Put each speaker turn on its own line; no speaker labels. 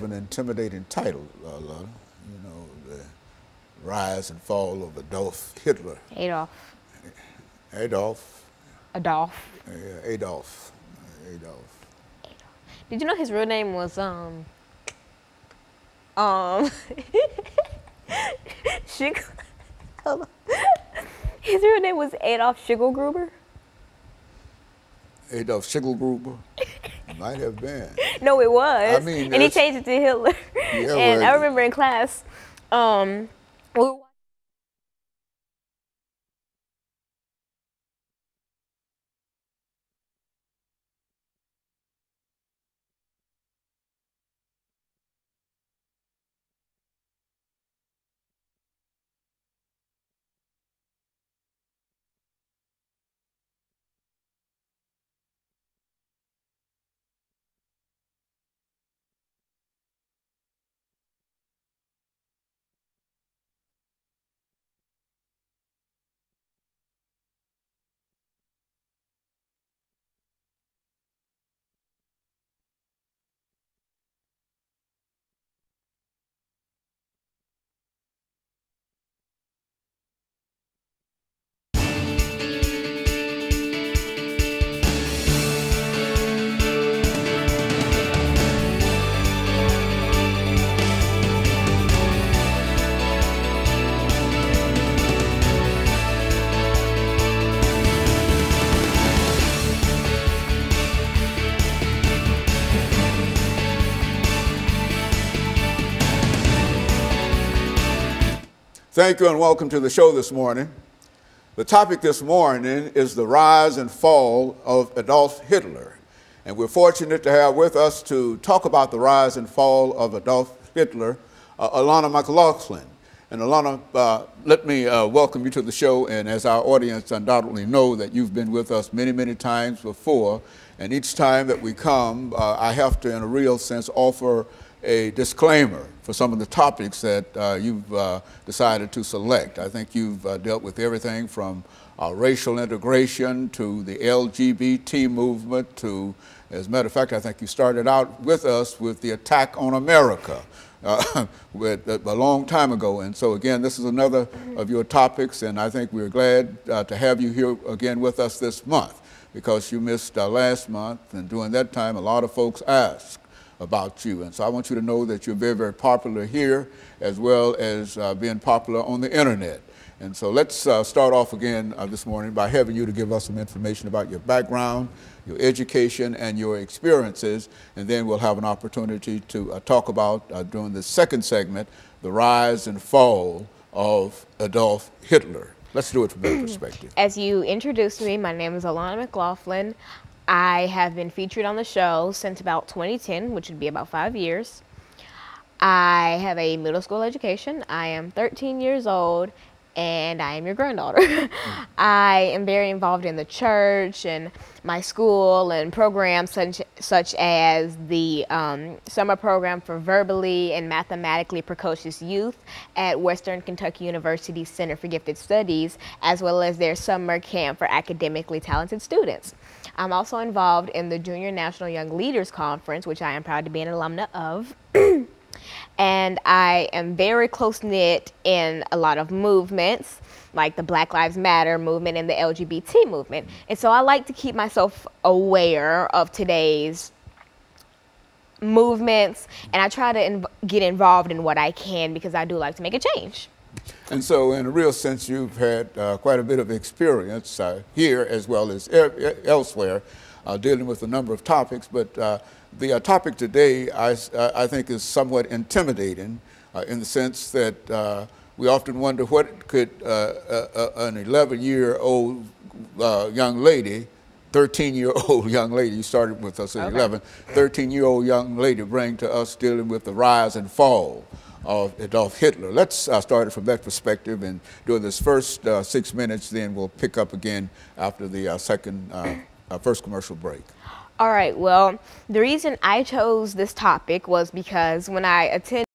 of an intimidating title, Alana. You know, the rise and fall of Adolf Hitler.
Adolf.
Adolf.
Adolf.
Yeah, Adolf.
Did you know his real name was his real name was Adolf Schicklgruber?
Adolf Schicklgruber? Might have been.
No, it was.
I mean,
and he changed it to Hitler.
Yeah,
and
well,
I remember in class,
Thank you and welcome to the show this morning. The topic this morning is the rise and fall of Adolf Hitler. And we're fortunate to have with us to talk about the rise and fall of Adolf Hitler, Alana McLaughlin. And Alana, let me welcome you to the show. And as our audience undoubtedly know that you've been with us many, many times before. And each time that we come, I have to, in a real sense, offer a disclaimer for some of the topics that you've decided to select. I think you've dealt with everything from racial integration to the LGBT movement to, as a matter of fact, I think you started out with us with the attack on America a long time ago. And so again, this is another of your topics, and I think we're glad to have you here again with us this month, because you missed last month, and during that time a lot of folks asked about you. And so I want you to know that you're very, very popular here, as well as being popular on the internet. And so let's start off again this morning by having you to give us some information about your background, your education, and your experiences. And then we'll have an opportunity to talk about, during the second segment, the rise and fall of Adolf Hitler. Let's do it from that perspective.
As you introduced me, my name is Alana McLaughlin. I have been featured on the show since about 2010, which would be about 5 years. I have a middle school education. I am 13 years old, and I am your granddaughter. I am very involved in the church and my school and programs such as the summer program for verbally and mathematically precocious youth at Western Kentucky University Center for Gifted Studies, as well as their summer camp for academically talented students. I'm also involved in the Junior National Young Leaders Conference, which I am proud to be an alumna of. And I am very close-knit in a lot of movements, like the Black Lives Matter movement and the LGBT movement. And so I like to keep myself aware of today's movements, and I try to get involved in what I can, because I do like to make a change.
And so in a real sense, you've had quite a bit of experience here as well as elsewhere dealing with a number of topics. But the topic today, I think, is somewhat intimidating in the sense that we often wonder what could an 11-year-old young lady, 13-year-old young lady, you started with us at 11, 13-year-old young lady bring to us dealing with the rise and fall of Adolf Hitler. Let's start it from that perspective, and during this first 6 minutes, then we'll pick up again after the first commercial break.
All right, well, the reason I chose this topic was because when I attended